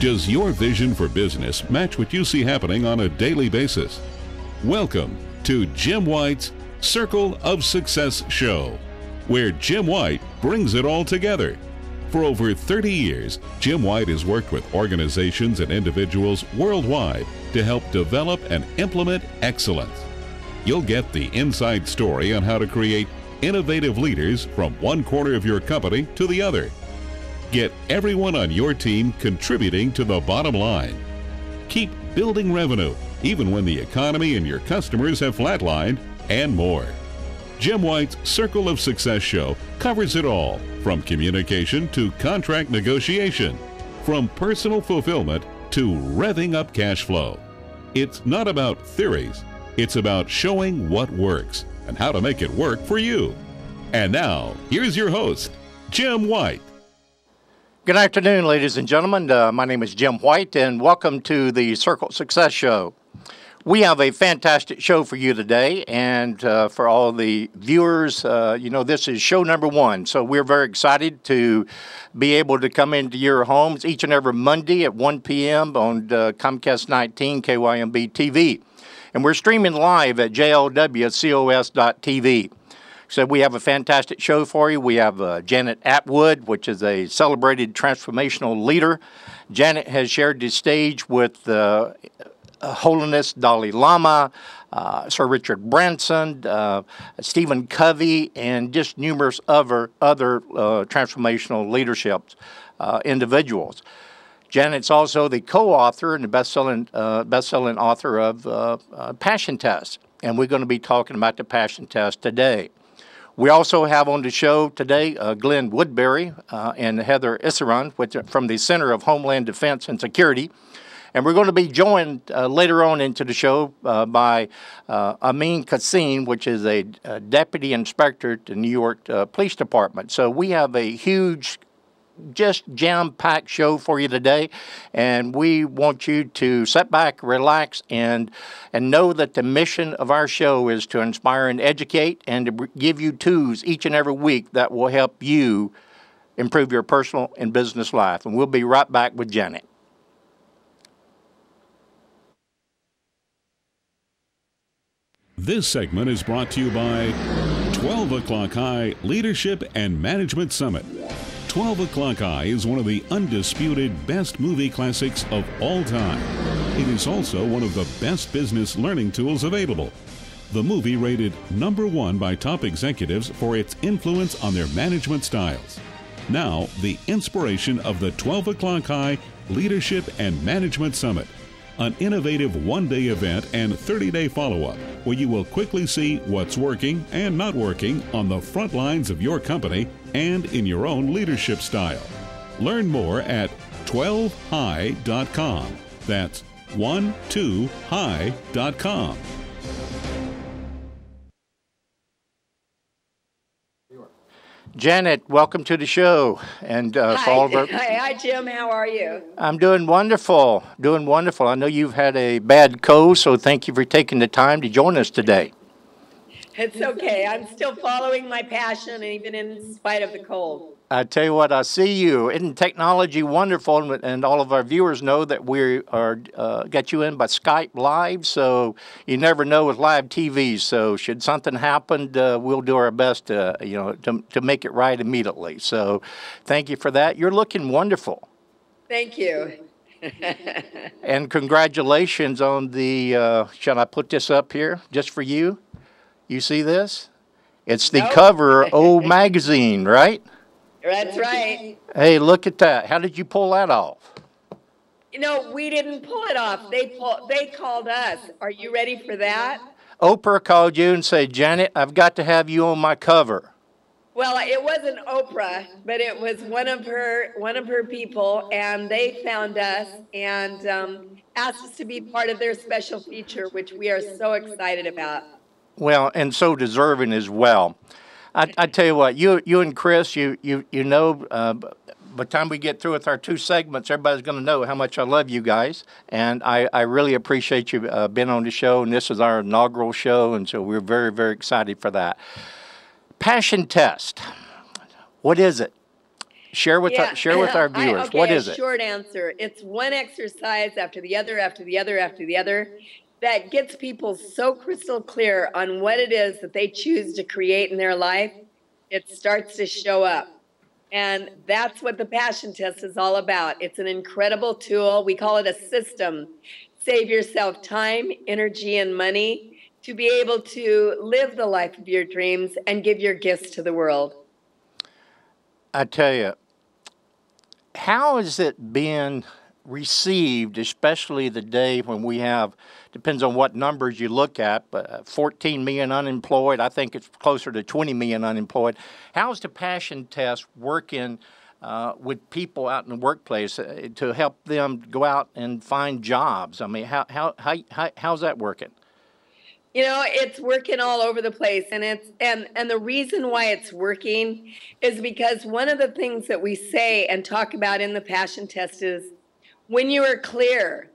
Does your vision for business match what you see happening on a daily basis? Welcome to Jim White's Circle of Success show, where Jim White brings it all together. For over 30 years, Jim White has worked with organizations and individuals worldwide to help develop and implement excellence. You'll get the inside story on how to create innovative leaders from one corner of your company to the other. Get everyone on your team contributing to the bottom line. Keep building revenue, even when the economy and your customers have flatlined, and more. Jim White's Circle of Success show covers it all, from communication to contract negotiation, from personal fulfillment to revving up cash flow. It's not about theories, it's about showing what works and how to make it work for you. And now, here's your host, Jim White. Good afternoon, ladies and gentlemen. My name is Jim White, and welcome to the Circle of Success show. We have a fantastic show for you today, and for all the viewers, this is show number 1, so we're very excited to be able to come into your homes each and every Monday at 1 p.m. on Comcast 19 KYMB TV, and we're streaming live at jlwcos.tv. So we have a fantastic show for you. We have Janet Attwood, which is a celebrated transformational leader. Janet has shared the stage with Holiness Dalai Lama, Sir Richard Branson, Stephen Covey, and just numerous other transformational leadership individuals. Janet's also the co-author and the best-selling author of Passion Test, and we're going to be talking about the Passion Test today. We also have on the show today Glen Woodbury and Heather Issvoran from the Center of Homeland Defense and Security. And we're going to be joined later on into the show by Amin, Kosseim, which is a deputy inspector at the New York Police Department. So we have a huge, just jam-packed show for you today, and we want you to sit back, relax, and know that the mission of our show is to inspire and educate and to give you tools each and every week that will help you improve your personal and business life. And we'll be right back with Janet. This segment is brought to you by 12 O'Clock High Leadership and Management Summit. 12 O'Clock High is one of the undisputed best movie classics of all time. It is also one of the best business learning tools available. The movie rated #1 by top executives for its influence on their management styles. Now, the inspiration of the 12 O'Clock High Leadership and Management Summit, an innovative one-day event and 30-day follow-up where you will quickly see what's working and not working on the front lines of your company and in your own leadership style. Learn more at 12high.com. That's 12high.com. Janet, welcome to the show. And Hi. for all of our... Hi, Jim. How are you? I'm doing wonderful. Doing wonderful. I know you've had a bad cold, so thank you for taking the time to join us today. It's okay. I'm still following my passion, even in spite of the cold. I tell you what, I see you. Isn't technology wonderful? And all of our viewers know that we are get you in by Skype Live, so you never know with live TV. So should something happen, we'll do our best to make it right immediately. So thank you for that. You're looking wonderful. Thank you. And congratulations on the, shall I put this up here just for you? You see this? It's the cover of O Magazine, right? That's right. Hey, look at that. How did you pull that off? You know, we didn't pull it off. They called us. Are you ready for that? Oprah called you and said, Janet, I've got to have you on my cover. Well, it wasn't Oprah, but it was one of her people, and they found us and asked us to be part of their special feature, which we are so excited about. Well, and so deserving as well. I tell you what, you and Chris, by the time we get through with our 2 segments, everybody's going to know how much I love you guys. And I really appreciate you being on the show. And this is our inaugural show, and so we're very, very excited for that. Passion Test. What is it? Share with our viewers. Okay, What is it? Short answer. It's one exercise after the other, after the other, after the other, that gets people so crystal clear on what it is that they choose to create in their life. It starts to show up. And that's what the passion test is all about. It's an incredible tool. We call it a system. Save yourself time, energy, and money to be able to live the life of your dreams and give your gifts to the world. I tell you, how is it being received, especially the day when we have, depends on what numbers you look at, but 14 million unemployed, I think it's closer to 20 million unemployed. How's the passion test working with people out in the workplace to help them go out and find jobs? I mean, how's that working? You know, it's working all over the place, and the reason why it's working is because one of the things that we say and talk about in the passion test is when you are clear,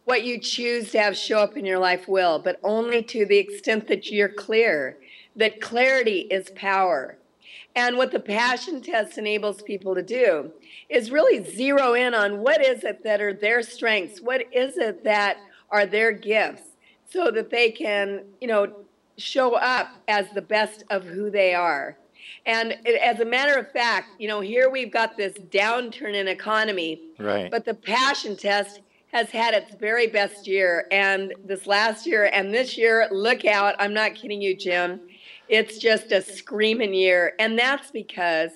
what you choose to have show up in your life will, but only to the extent that you're clear, that clarity is power. And what the passion test enables people to do is really zero in on what is it that are their strengths, what is it that are their gifts, so that they can, show up as the best of who they are. And as a matter of fact, here we've got this downturn in economy, right? But the passion test has had its very best year. And this last year and this year, look out, I'm not kidding you, Jim. It's just a screaming year. And that's because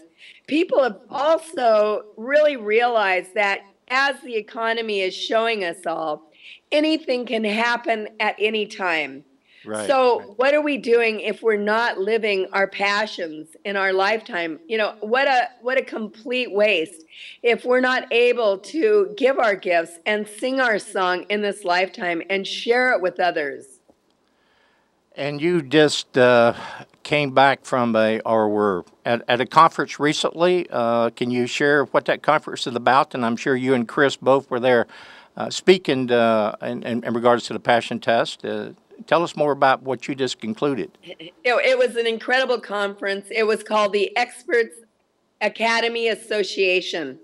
people have also really realized that as the economy is showing us all, anything can happen at any time. Right. So what are we doing if we're not living our passions in our lifetime? What a complete waste if we're not able to give our gifts and sing our song in this lifetime and share it with others. And you just came back from were at a conference recently. Can you share what that conference is about? And I'm sure you and Chris both were there speaking in regards to the passion test. Tell us more about what you just concluded. It was an incredible conference. It was called the Experts Academy Association,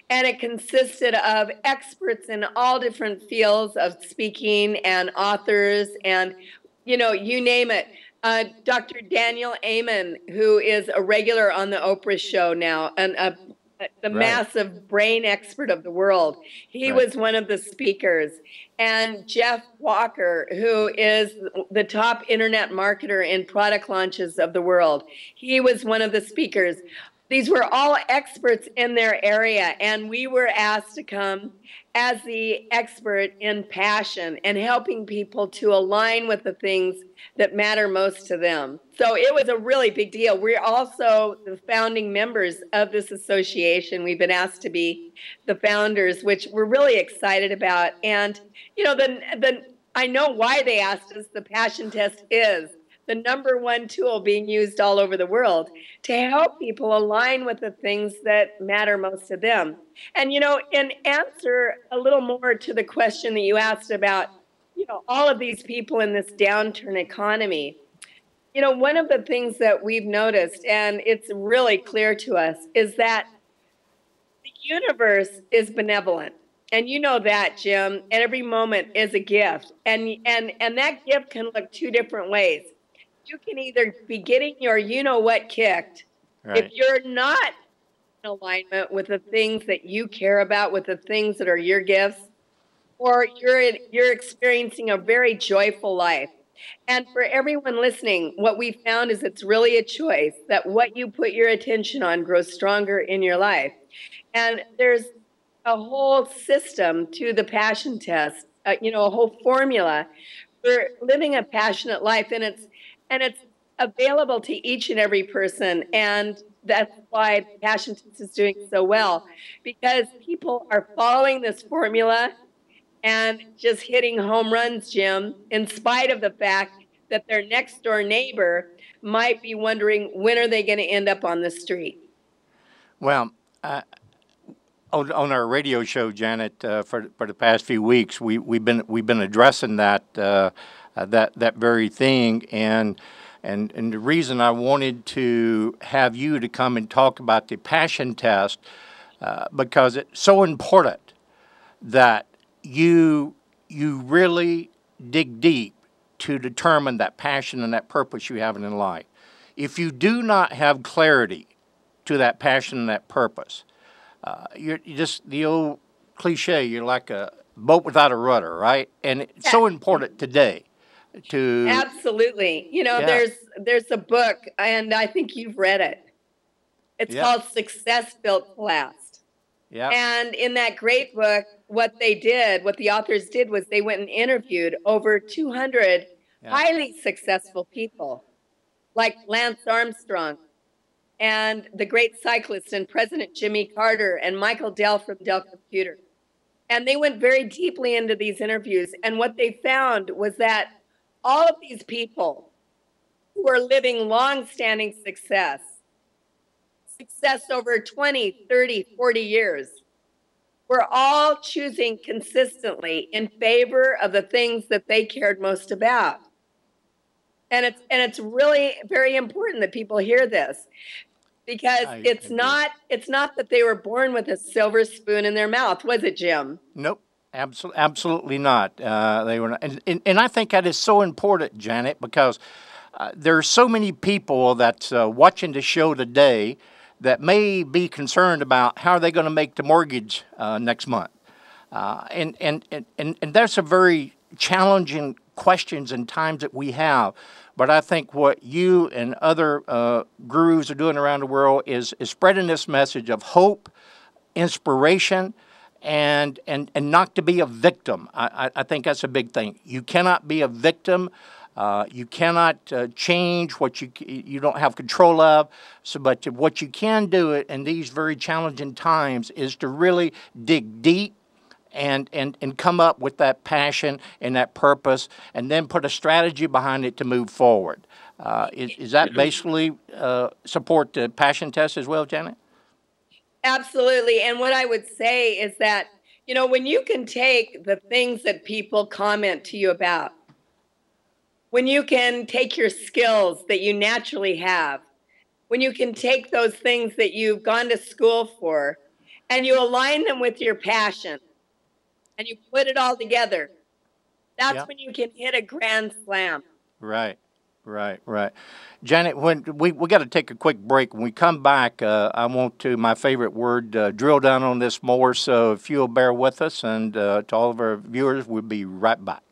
and it consisted of experts in all different fields of speaking and authors and, you name it. Dr. Daniel Amin, who is a regular on the Oprah show now, and the Right. massive brain expert of the world. He Right. was one of the speakers. And Jeff Walker, who is the top internet marketer in product launches of the world. He was one of the speakers. These were all experts in their area, and we were asked to come as the expert in passion and helping people to align with the things that matter most to them. So it was a really big deal. We're also the founding members of this association. We've been asked to be the founders, which we're really excited about. And, I know why they asked us. The passion test is the #1 tool being used all over the world to help people align with the things that matter most to them. And, in answer a little more to the question that you asked about, all of these people in this downturn economy, one of the things that we've noticed, and it's really clear to us, is that the universe is benevolent. And you know that, Jim, and every moment is a gift. And that gift can look two different ways. You can either be getting your you-know-what kicked Right. if you're not in alignment with the things that you care about, with the things that are your gifts, or you're experiencing a very joyful life. And for everyone listening, what we found is it's really a choice, that what you put your attention on grows stronger in your life. And there's a whole system to the passion test, a whole formula for living a passionate life, and it's available to each and every person. And that's why passion test is doing so well, because people are following this formula and just hitting home runs, Jim, in spite of the fact that their next door neighbor might be wondering when are they going to end up on the street. Well, on our radio show, Janet, for the past few weeks, we've been addressing that very thing, and the reason I wanted to have you to come and talk about the passion test because it's so important that you really dig deep to determine that passion and that purpose you have in life. If you do not have clarity to that passion and that purpose, you're just the old cliche, you're like a boat without a rudder, right? And it's so important today to... Absolutely. You know, there's a book, and I think you've read it. It's called Success Built to Last. Yeah. And in that great book, what the authors did was they went and interviewed over 200 highly successful people, like Lance Armstrong and the great cyclist and President Jimmy Carter and Michael Dell from Dell Computer. And they went very deeply into these interviews. And what they found was that all of these people who are living long-standing success over 20, 30, 40 years, were all choosing consistently in favor of the things that they cared most about. And it's really very important that people hear this, because it's not that they were born with a silver spoon in their mouth, was it, Jim? Nope, absolutely not. They were not, and I think that is so important, Janet, because there are so many people that's watching the show today that may be concerned about how are they going to make the mortgage next month, and that's a very challenging questions and times that we have. But I think what you and other gurus are doing around the world is spreading this message of hope, inspiration, and not to be a victim. I think that's a big thing. You cannot be a victim. You cannot change what you don't have control of. So, but what you can do in these very challenging times is to really dig deep and come up with that passion and that purpose, and then put a strategy behind it to move forward. Is that basically support the passion test as well, Janet? Absolutely. And what I would say is that, you know, when you can take the things that people comment to you about, when you can take your skills that you naturally have, when you can take those things that you've gone to school for, and you align them with your passion, and you put it all together, that's when you can hit a grand slam. Right. Janet, when we got to take a quick break. When we come back, I want to, my favorite word, drill down on this more. So if you'll bear with us, and to all of our viewers, we'll be right back.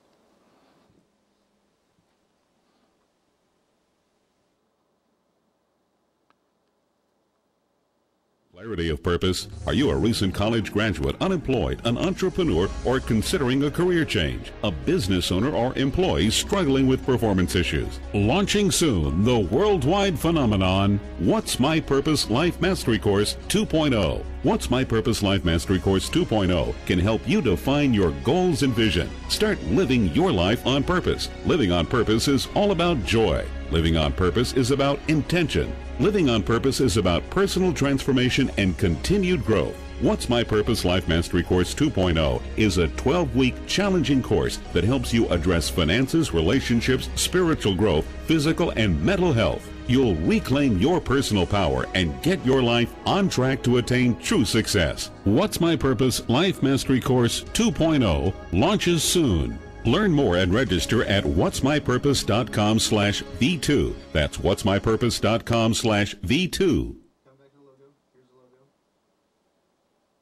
Clarity of purpose. Are you a recent college graduate, unemployed, an entrepreneur, or considering a career change? A business owner or employee struggling with performance issues? Launching soon, the worldwide phenomenon, What's My Purpose Life Mastery Course 2.0. What's My Purpose Life Mastery Course 2.0 can help you define your goals and vision. Start living your life on purpose. Living on purpose is all about joy. Living on purpose is about intention. Living on purpose is about personal transformation and continued growth. What's My Purpose Life Mastery Course 2.0 is a 12-week challenging course that helps you address finances, relationships, spiritual growth, physical and mental health. You'll reclaim your personal power and get your life on track to attain true success. What's My Purpose Life Mastery Course 2.0 launches soon. Learn more and register at whatsmypurpose.com/V2. That's whatsmypurpose.com/V2. Come back to the logo. Here's the logo.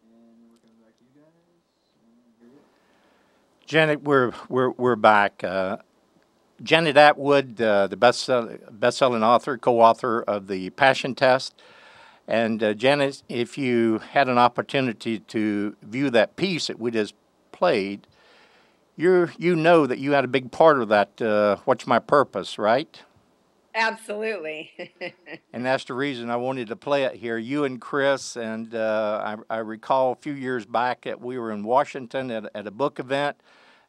And we're coming back to you guys. And here we go. Janet, we're back. Janet Attwood, the best-selling author, co-author of the Passion Test. And Janet, if you had an opportunity to view that piece that we just played, you know that you had a big part of that, What's My Purpose, right? Absolutely. And that's the reason I wanted to play it here. You and Chris, and I recall a few years back that we were in Washington at a book event,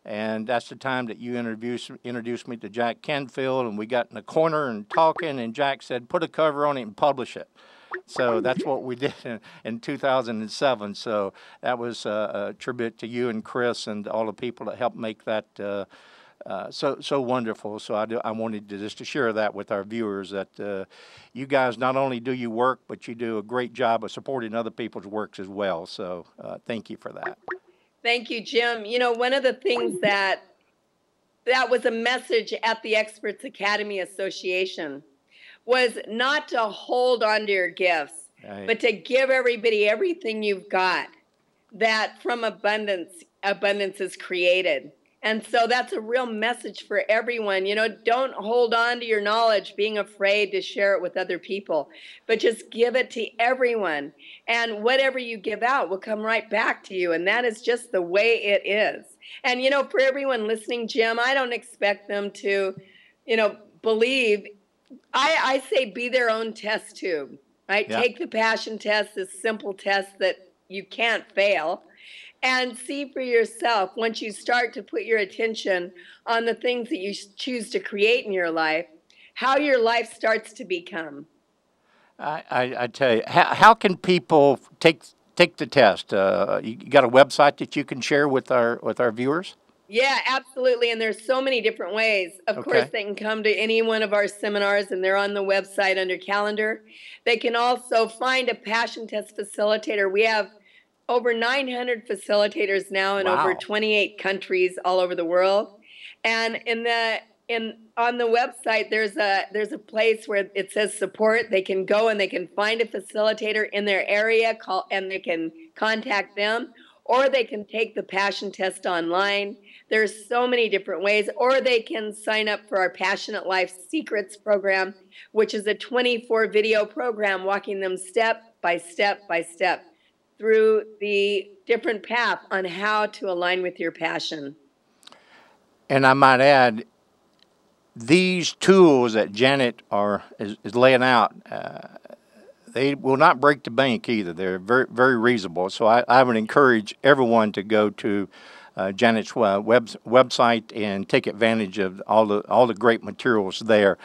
and that's the time that you introduced me to Jack Canfield, and we got in a corner and talking, and Jack said, put a cover on it and publish it. So that's what we did in 2007. So that was a tribute to you and Chris and all the people that helped make that So wonderful. So I wanted to just to share that with our viewers that you guys not only do your work, but you do a great job of supporting other people's works as well. So thank you for that. Thank you, Jim. You know, one of the things that was a message at the Experts Academy Association was not to hold on to your gifts, Right. but to give everybody everything you've got, that from abundance is created. And so that's a real message for everyone. You know, don't hold on to your knowledge, being afraid to share it with other people, but just give it to everyone. And whatever you give out will come right back to you. And that is just the way it is. And, you know, for everyone listening, Jim, I don't expect them to, you know, believe. I say be their own test tube, right? Yeah. Take the passion test, this simple test that you can't fail, and see for yourself, once you start to put your attention on the things that you choose to create in your life, how your life starts to become. I tell you, how can people take the test? You got a website that you can share with our viewers? Yeah, absolutely. And there's so many different ways. Of course, they can come to any one of our seminars, and they're on the website under calendar. They can also find a passion test facilitator. We have over 900 facilitators now in over 28 countries all over the world. And on the website, there's a place where it says support. They can go and they can find a facilitator in their area, and they can contact them, or they can take the passion test online. There's so many different ways, or they can sign up for our Passionate Life Secrets program, which is a 24 video program walking them step by step by step through the different path on how to align with your passion. And I might add, these tools that Janet is laying out, they will not break the bank either. They're very, very reasonable. So I would encourage everyone to go to Janet's website and take advantage of all the great materials there.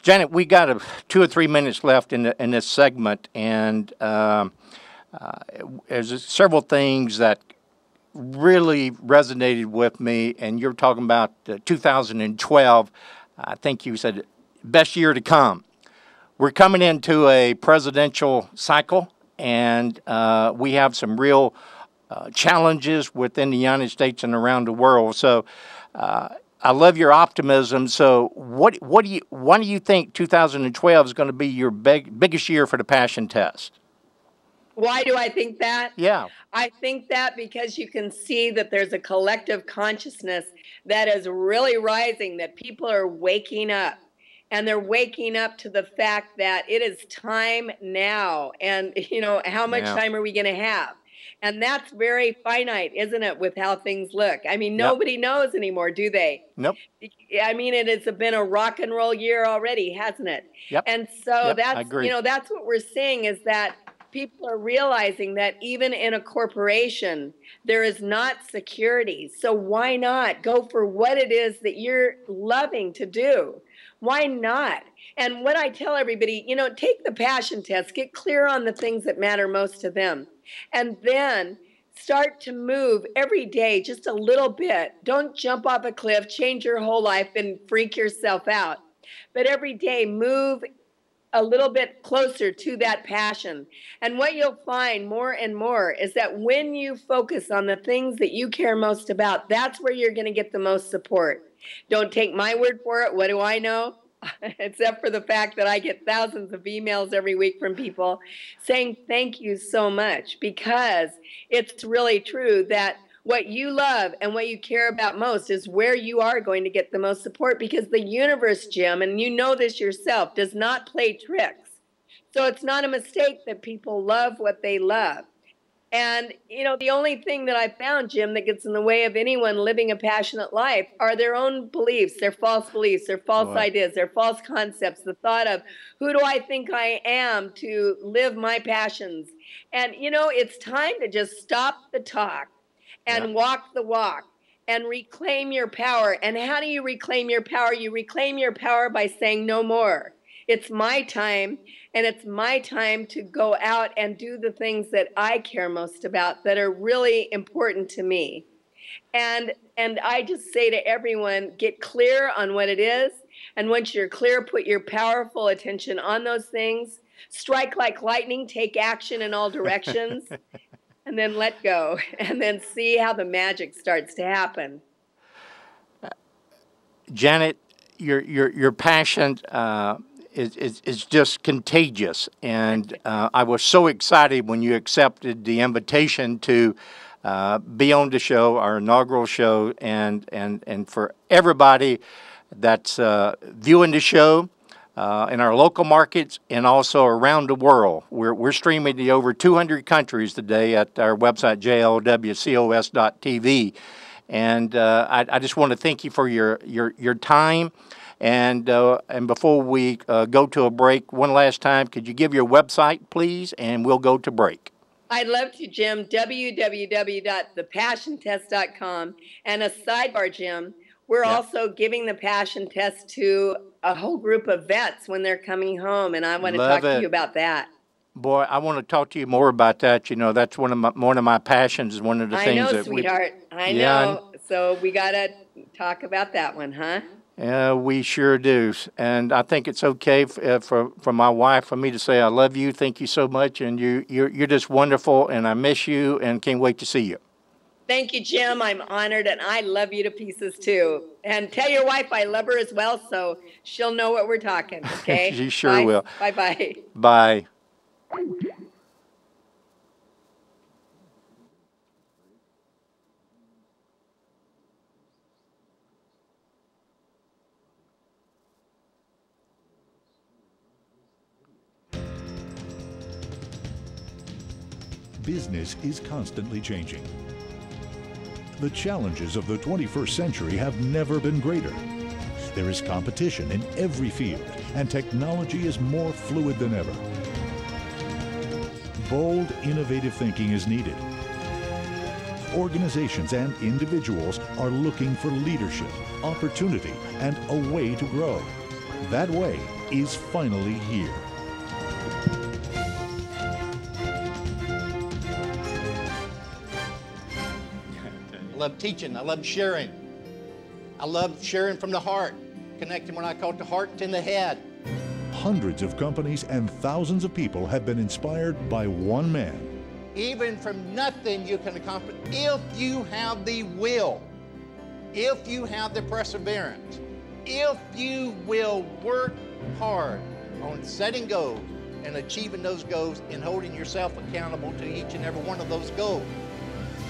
Janet, we got 2 or 3 minutes left in this segment, and there's several things that really resonated with me. And you're talking about 2012. I think you said best year to come. We're coming into a presidential cycle, and we have some real challenges within the United States and around the world. So I love your optimism. So why do you think 2012 is going to be your biggest year for the passion test? Why do I think that? Yeah. I think that because you can see that there's a collective consciousness that is really rising, that people are waking up. And they're waking up to the fact that it is time now. And, you know, how much time are we going to have? And that's very finite, isn't it, with how things look? I mean, nobody knows anymore, do they? Nope. I mean, it has been a rock and roll year already, hasn't it? Yep. And so I agree. you know, that's what we're seeing, is that people are realizing that even in a corporation, there is not security. So why not go for what it is that you're loving to do? Why not? And what I tell everybody, you know, take the passion test, get clear on the things that matter most to them, and then start to move every day just a little bit. Don't jump off a cliff, change your whole life, and freak yourself out. But every day, move a little bit closer to that passion. And what you'll find more and more is that when you focus on the things that you care most about, that's where you're going to get the most support. Don't take my word for it. What do I know? Except for the fact that I get thousands of emails every week from people saying thank you so much, because it's really true that what you love and what you care about most is where you are going to get the most support, because the universe, Jim, and you know this yourself, does not play tricks. So it's not a mistake that people love what they love. And, you know, the only thing that I found, Jim, that gets in the way of anyone living a passionate life are their own beliefs, their false ideas, their false concepts, the thought of, who do I think I am to live my passions? And, you know, it's time to just stop the talk and walk the walk and reclaim your power. And how do you reclaim your power? You reclaim your power by saying no more. It's my time, and it's my time to go out and do the things that I care most about, that are really important to me. And I just say to everyone, get clear on what it is. And once you're clear, put your powerful attention on those things. Strike like lightning, take action in all directions, and then let go. And then see how the magic starts to happen. Janet, your passion is just contagious, and I was so excited when you accepted the invitation to be on the show, our inaugural show, and for everybody that's viewing the show in our local markets and also around the world. We're streaming to over 200 countries today at our website, jlwcos.tv. And I just want to thank you for your time. And before we go to a break, one last time, could you give your website, please? And we'll go to break. I'd love to, Jim. www.thepassiontest.com. And a sidebar, Jim, we're also giving the passion test to a whole group of vets when they're coming home. And I want to talk to you about that. Boy, I want to talk to you more about that. You know, that's one of my passions. One of the things I know, that sweetheart. I know. So we got to talk about that one, huh? Yeah, we sure do. And I think it's okay for my wife, for me to say I love you. Thank you so much. And you're just wonderful. And I miss you and can't wait to see you. Thank you, Jim. I'm honored, and I love you to pieces, too. And tell your wife I love her as well, so she'll know what we're talking, okay? She sure will. Bye-bye. Bye. Business is constantly changing. The challenges of the 21st century have never been greater. There is competition in every field, and technology is more fluid than ever. Bold, innovative thinking is needed. Organizations and individuals are looking for leadership, opportunity, and a way to grow. That way is finally here. I love teaching. I love sharing. I love sharing from the heart, connecting what I call the heart to the head. Hundreds of companies and thousands of people have been inspired by one man. Even from nothing you can accomplish if you have the will, if you have the perseverance, if you will work hard on setting goals and achieving those goals and holding yourself accountable to each and every one of those goals.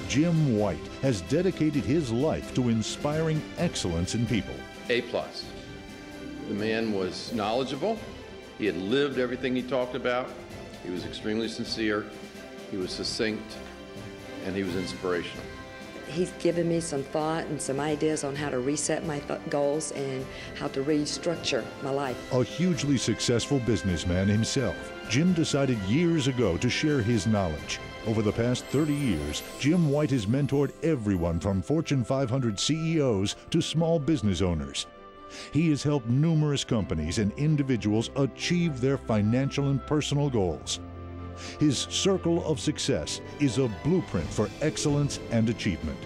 Jim White has dedicated his life to inspiring excellence in people. A+. The man was knowledgeable. He had lived everything he talked about. He was extremely sincere. He was succinct, and he was inspirational. He's given me some thought and some ideas on how to reset my goals and how to restructure my life. A hugely successful businessman himself, Jim decided years ago to share his knowledge. Over the past 30 years, Jim White has mentored everyone from Fortune 500 CEOs to small business owners. He has helped numerous companies and individuals achieve their financial and personal goals. His circle of success is a blueprint for excellence and achievement.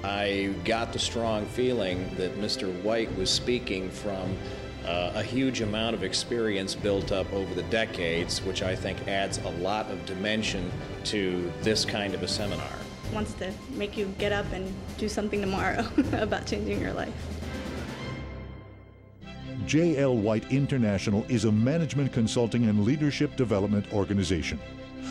I got the strong feeling that Mr. White was speaking from a huge amount of experience built up over the decades, which I think adds a lot of dimension to this kind of a seminar. Wants to make you get up and do something tomorrow about changing your life. J.L. White International is a management consulting and leadership development organization.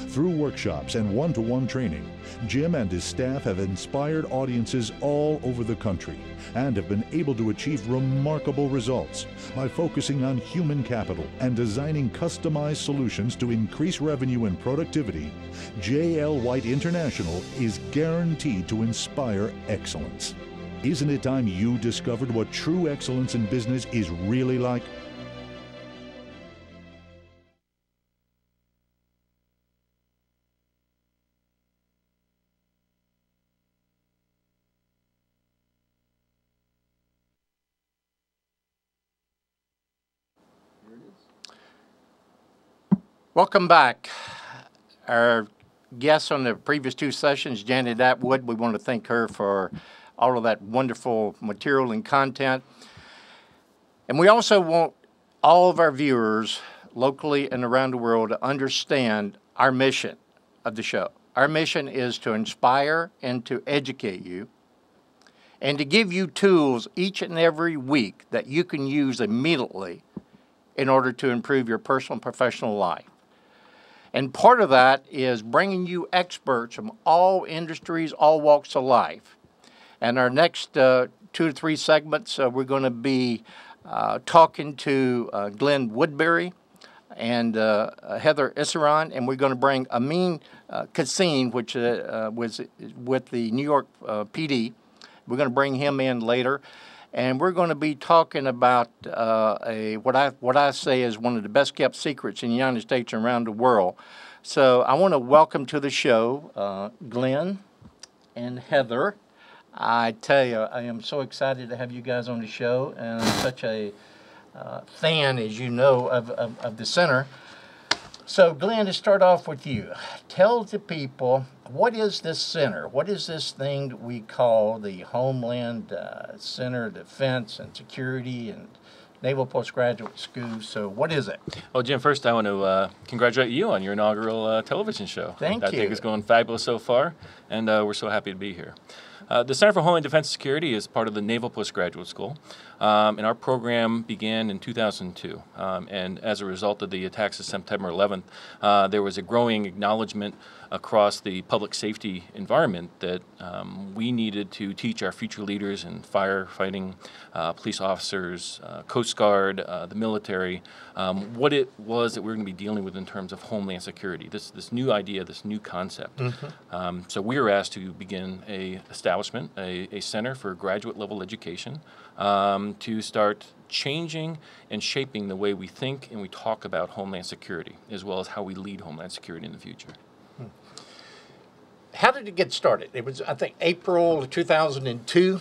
Through workshops and one-to-one training, Jim and his staff have inspired audiences all over the country and have been able to achieve remarkable results by focusing on human capital and designing customized solutions to increase revenue and productivity. J.L. White International is guaranteed to inspire excellence. Isn't it time you discovered what true excellence in business is really like? Welcome back. Our guests on the previous 2 sessions, Janet Attwood. We want to thank her for all of that wonderful material and content. And we also want all of our viewers locally and around the world to understand our mission of the show. Our mission is to inspire and to educate you and to give you tools each and every week that you can use immediately in order to improve your personal and professional life. And part of that is bringing you experts from all industries, all walks of life. And our next 2 to 3 segments, we're going to be talking to Glen Woodbury and Heather Issvoran, and we're going to bring Amin Kosseim, which was with the New York PD. We're going to bring him in later, and we're going to be talking about what I say is one of the best kept secrets in the United States and around the world. So I want to welcome to the show Glen and Heather. I tell you, I am so excited to have you guys on the show, and I'm such a fan, as you know, of the center. So, Glen, to start off with you, tell the people, what is this center? What is this thing that we call the Homeland Center of Defense and Security and Naval Postgraduate School? So, what is it? Well, Jim, first I want to congratulate you on your inaugural television show. Thank you. I think it's going fabulous so far, and we're so happy to be here. The Center for Homeland Defense and Security is part of the Naval Postgraduate School, and our program began in 2002. And as a result of the attacks of September 11th, there was a growing acknowledgement across the public safety environment that we needed to teach our future leaders in firefighting, police officers, Coast Guard, the military, what it was that we were going to be dealing with in terms of Homeland Security, this new idea, this new concept. Mm-hmm. So we were asked to begin a center for graduate level education to start changing and shaping the way we think and we talk about Homeland Security, as well as how we lead Homeland Security in the future. How did it get started? It was, I think, April 2002.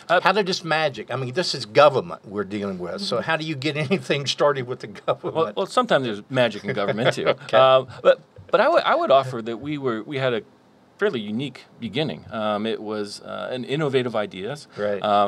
How did this magic? I mean, this is government we're dealing with. So how do you get anything started with the government? Well, sometimes there's magic in government too. Okay. But I would offer that we had a fairly unique beginning. It was an innovative ideas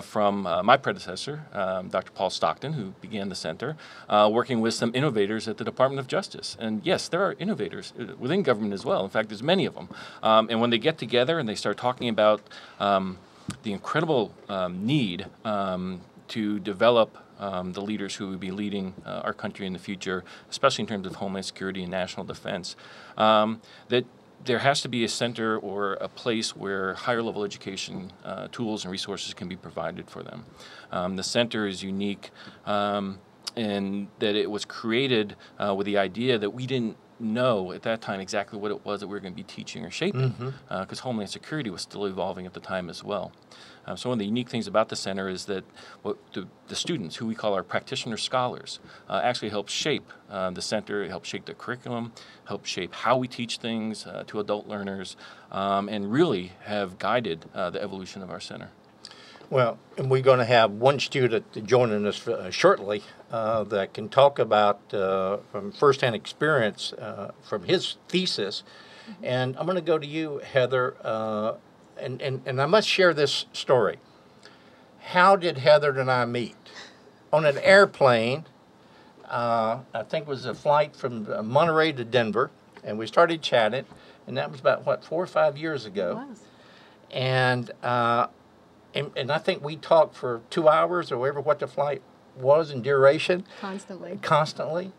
from my predecessor, Dr. Paul Stockton, who began the center, working with some innovators at the Department of Justice. And yes, there are innovators within government as well. In fact, there's many of them. And when they get together and they start talking about the incredible need to develop the leaders who will be leading our country in the future, especially in terms of Homeland Security and national defense, that there has to be a center or a place where higher level education tools and resources can be provided for them. The center is unique in that it was created with the idea that we didn't know at that time exactly what it was that we were going to be teaching or shaping, because Homeland Security was still evolving at the time as well. So one of the unique things about the center is that the students, who we call our practitioner scholars, actually help shape the center, help shape the curriculum, help shape how we teach things to adult learners, and really have guided the evolution of our center. Well, and we're going to have one student joining us shortly that can talk about from firsthand experience from his thesis. And I'm going to go to you, Heather, and I must share this story. How did Heather and I meet? On an airplane, I think it was a flight from Monterey to Denver, and we started chatting, and that was about, 4 or 5 years ago. It was. And I think we talked for 2 hours or whatever what the flight was in duration. Constantly.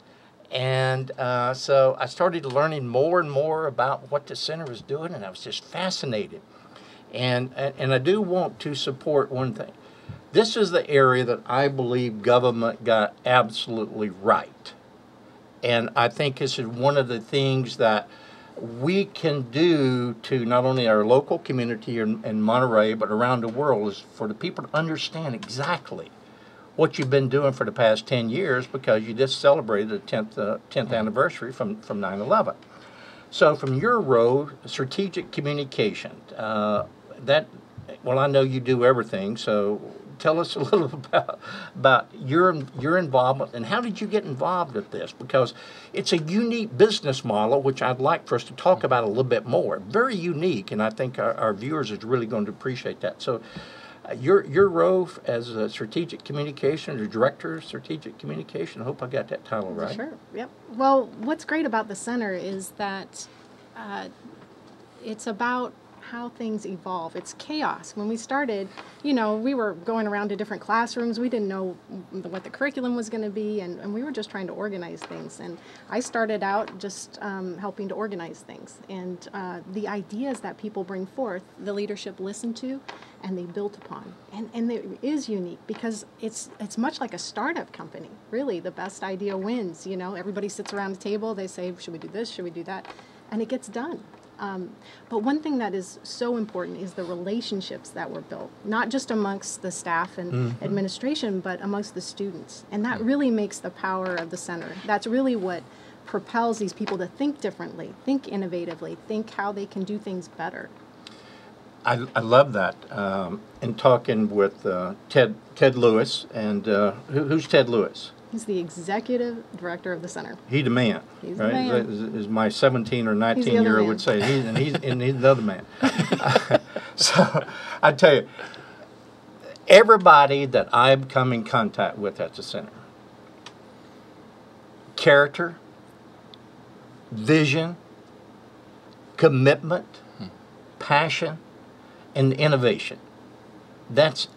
And so I started learning more and more about what the center was doing, and I was just fascinated. And I do want to support one thing. This is the area that I believe government got absolutely right. And I think this is one of the things that we can do to not only our local community in Monterey, but around the world, is for the people to understand exactly what you've been doing for the past 10 years, because you just celebrated the 10th anniversary from 9/11. So from your role, strategic communication, well, I know you do everything, so tell us a little about your involvement and how did you get involved with this? Because it's a unique business model, which I'd like for us to talk about a little bit more. Very unique, and I think our viewers is really going to appreciate that. So, your role as a strategic communication or director of strategic communication. I hope I got that title right. Sure. Yep. Well, what's great about the center is that it's about how things evolve. It's chaos. When we started, you know, we were going around to different classrooms. We didn't know what the curriculum was going to be, and we were just trying to organize things. And I started out just helping to organize things. And the ideas that people bring forth, the leadership listened to, and they built upon. And it is unique because it's much like a startup company. Really, the best idea wins. You know, everybody sits around the table. They say, should we do this? Should we do that? And it gets done. But one thing that is so important is the relationships that were built, not just amongst the staff and administration, but amongst the students. And that really makes the power of the center. That's really what propels these people to think differently, think innovatively, think how they can do things better. I love that. In talking with Ted Lewis, and who's Ted Lewis? He's the executive director of the center. He's the man, He's right? the man. As my 17 or 19-year-old would say, he's the other man. So I tell you, everybody that I've come in contact with at the center, character, vision, commitment, passion, and innovation.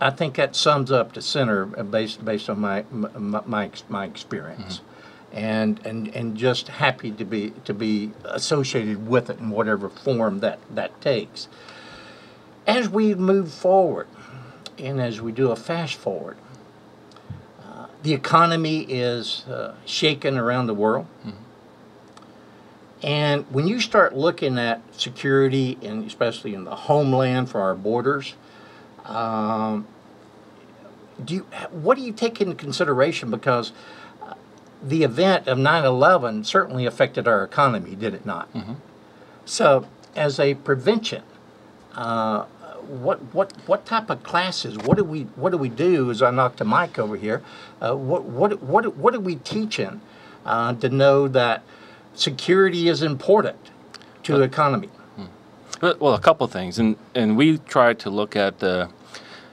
I think that sums up the center based on my experience, and just happy to be associated with it in whatever form that takes. As we move forward, and as we do a fast forward, the economy is shaken around the world. And when you start looking at security, and especially in the homeland for our borders, what do you take into consideration? Because the event of 9/11 certainly affected our economy, did it not? So, as a prevention, what type of classes? What do we do? As I knock the mic over here, what are we teaching to know that security is important to the economy? Well, a couple things, and we try to look at the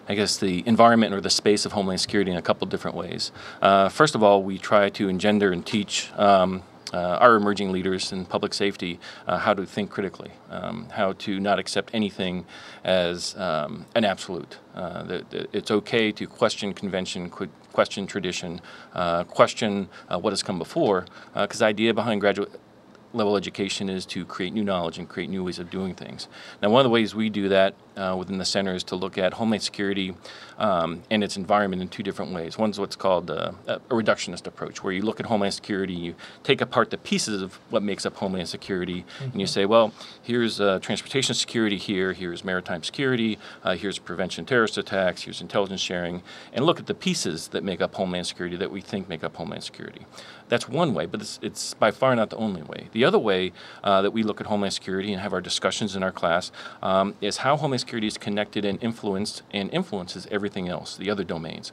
environment or the space of Homeland Security in a couple different ways. First of all, we try to engender and teach our emerging leaders in public safety how to think critically, how to not accept anything as an absolute. That it's okay to question convention, question tradition, question what has come before, because the idea behind graduate level education is to create new knowledge and create new ways of doing things. Now, one of the ways we do that within the center is to look at Homeland Security and its environment in two different ways. One's what's called a reductionist approach, where you look at Homeland Security, you take apart the pieces of what makes up Homeland Security, and you say, well, here's transportation security here, here's maritime security, here's prevention of terrorist attacks, here's intelligence sharing, and look at the pieces that make up Homeland Security that we think make up Homeland Security. That's one way, but it's by far not the only way. The other way that we look at Homeland Security and have our discussions in our class is how Homeland Security is connected and influences everything else, the other domains.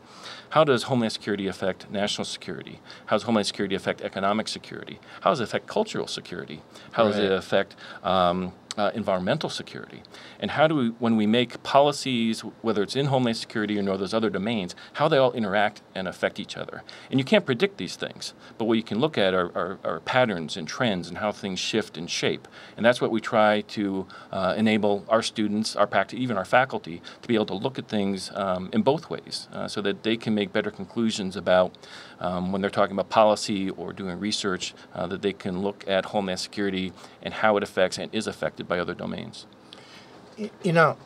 How does Homeland Security affect national security? How does Homeland Security affect economic security? How does it affect cultural security? How does it affect environmental security? And how do we, when we make policies, whether it's in Homeland Security or those other domains, how they all interact and affect each other? And you can't predict these things, but what you can look at are patterns and trends and how things shift and shape. And that's what we try to enable our students, even our faculty, to be able to look at things in both ways so that they can make better conclusions about when they're talking about policy or doing research, that they can look at Homeland Security and how it affects and is affected by other domains. You know,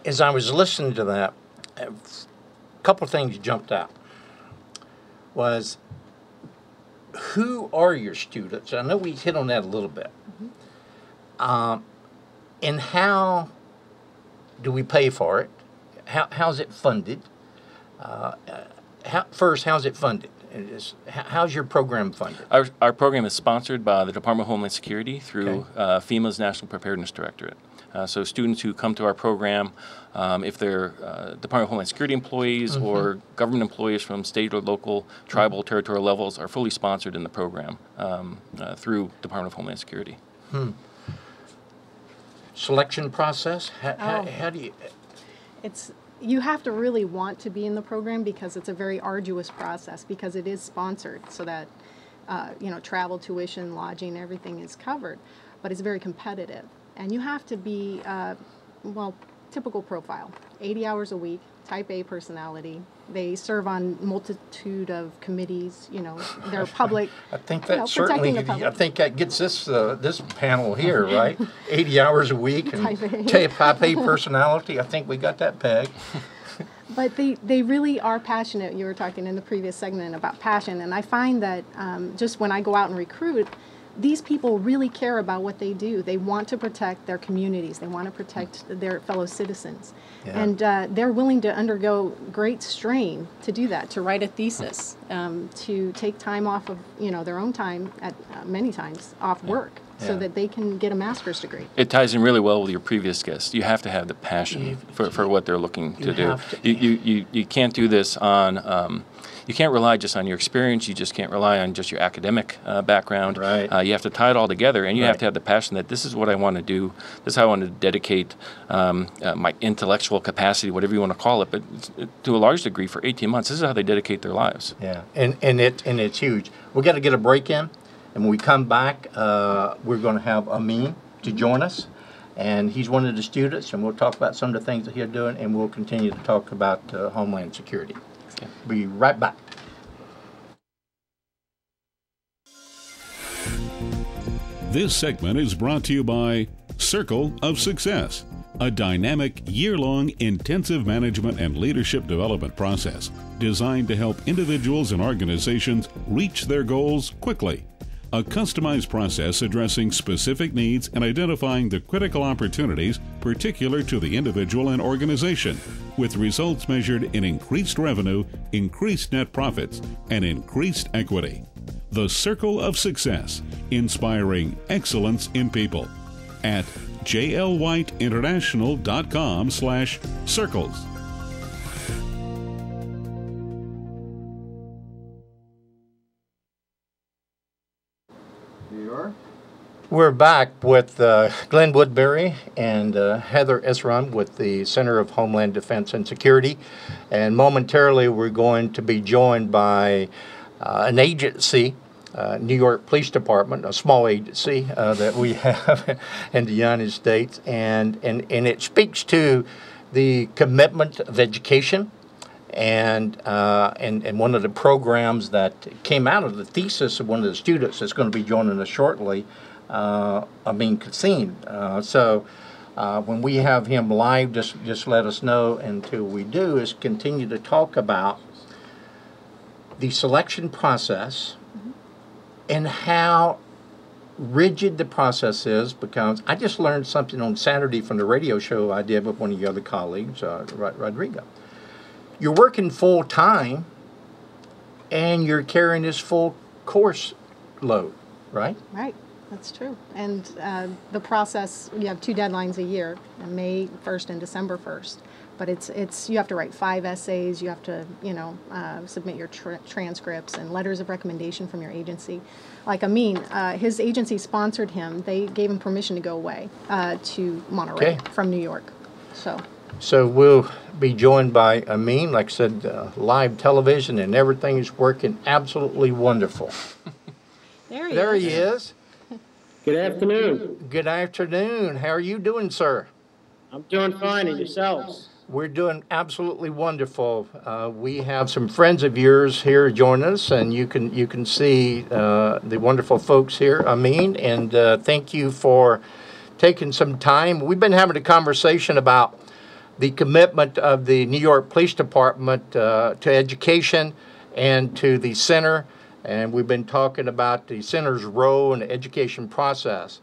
as I was listening to that, a couple of things jumped out. Was, who are your students? I know we hit on that a little bit. And how do we pay for it? How's it funded? How's it funded? How's your program funded? Our program is sponsored by the Department of Homeland Security through FEMA's National Preparedness Directorate. So students who come to our program, if they're Department of Homeland Security employees or government employees from state or local, tribal, territorial levels, are fully sponsored in the program through Department of Homeland Security. Selection process? How do you... You have to really want to be in the program because it's a very arduous process because it is sponsored so that, travel, tuition, lodging, everything is covered. But it's very competitive. And you have to be, typical profile, 80 hours a week, type A personality. They serve on multitude of committees, they're public. I think that certainly, I think that gets this panel here, right? 80 hours a week and type A personality. I think we got that pegged. But they really are passionate. You were talking in the previous segment about passion, and I find that just when I go out and recruit, these people really care about what they do. They want to protect their communities. They want to protect their fellow citizens. Yeah. And they're willing to undergo great strain to do that, to write a thesis, to take time off of their own time, at many times, off work, so that they can get a master's degree. It ties in really well with your previous guest. You have to have the passion for what they're looking to do. You can't do this on... you can't rely just on your experience. You just can't rely on just your academic background. Right. You have to tie it all together, and you have to have the passion that this is what I want to do. This is how I want to dedicate my intellectual capacity, whatever you want to call it, but to a large degree for 18 months. This is how they dedicate their lives. Yeah, and it's huge. We've got to get a break in, and when we come back, we're going to have Amin to join us. And he's one of the students, and we'll talk about some of the things that he's doing, and we'll continue to talk about Homeland Security. Be right back. This segment is brought to you by Circle of Success, a dynamic, year-long intensive management and leadership development process designed to help individuals and organizations reach their goals quickly. A customized process addressing specific needs and identifying the critical opportunities particular to the individual and organization, with results measured in increased revenue, increased net profits, and increased equity. The Circle of Success, inspiring excellence in people. At jlwhiteinternational.com/circles. We're back with Glen Woodbury and Heather Issvoran with the Center of Homeland Defense and Security. And momentarily we're going to be joined by an agency, New York Police Department, a small agency that we have in the United States. And it speaks to the commitment of education and one of the programs that came out of the thesis of one of the students that's going to be joining us shortly, Amin Kosseim. So when we have him live, just let us know. Until we do, is continue to talk about the selection process and how rigid the process is. Because I just learned something on Saturday from the radio show I did with one of your other colleagues, Rodrigo. You're working full time, and you're carrying this full course load, right? Right. That's true. And the process, you have 2 deadlines a year, May 1st and December 1st. But it's you have to write 5 essays, you have to, submit your transcripts and letters of recommendation from your agency. Like Amin, his agency sponsored him. They gave him permission to go away to Monterey from New York. So we'll be joined by Amin, like I said, live television, and everything is working absolutely wonderful. There he is. Good afternoon. Good afternoon. How are you doing, sir? I'm doing fine, and yourselves? We're doing absolutely wonderful. We have some friends of yours here join us, and you can see the wonderful folks here, Amin, and thank you for taking some time. We've been having a conversation about the commitment of the New York Police Department to education and to the center. And we've been talking about the center's role in the education process.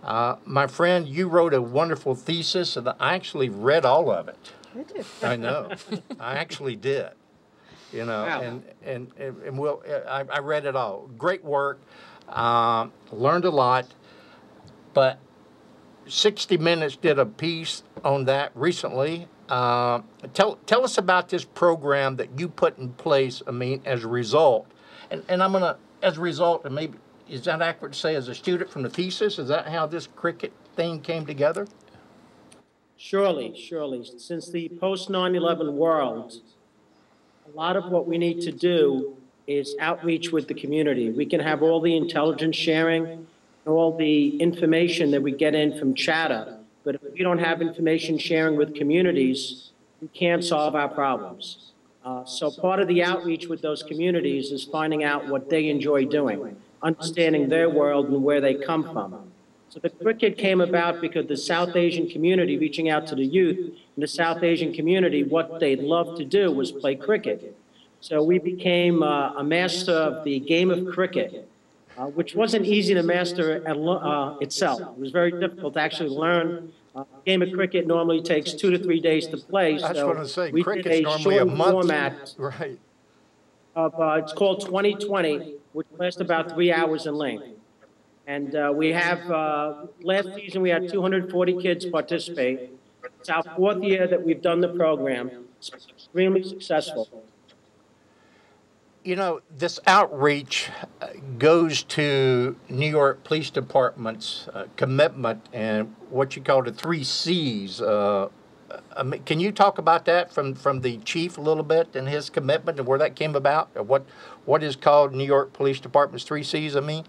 My friend, you wrote a wonderful thesis, and I actually read all of it. Did you? I know. I actually did. Wow. And I read it all. Great work. Learned a lot. But 60 Minutes did a piece on that recently. Tell us about this program that you put in place, Amin, as a result. And I'm going to, as a result, and maybe, is that accurate to say as a student from the thesis? Is that how this cricket thing came together? Surely, surely. Since the post 9/11 world, a lot of what we need to do is outreach with the community. We can have all the intelligence sharing, all the information that we get in from chatter, but if we don't have information sharing with communities, we can't solve our problems. So part of the outreach with those communities is finding out what they enjoy doing, understanding their world and where they come from. So the cricket came about because the South Asian community, reaching out to the youth in the South Asian community, what they'd love to do was play cricket. So we became a master of the game of cricket, which wasn't easy to master itself. It was very difficult to actually learn. A game of cricket normally takes 2 to 3 days to play. That's so what I'm saying. we Cricket's did a normally a short month. Format right. Of, it's called 2020, which lasts about 3 hours in length. And we have, last season we had 240 kids participate. It's our 4th year that we've done the program. It's extremely successful. You know, this outreach goes to New York Police Department's commitment and what you call the 3 C's. Can you talk about that from the chief a little bit and his commitment and where that came about? Or what is called New York Police Department's 3 C's, I mean?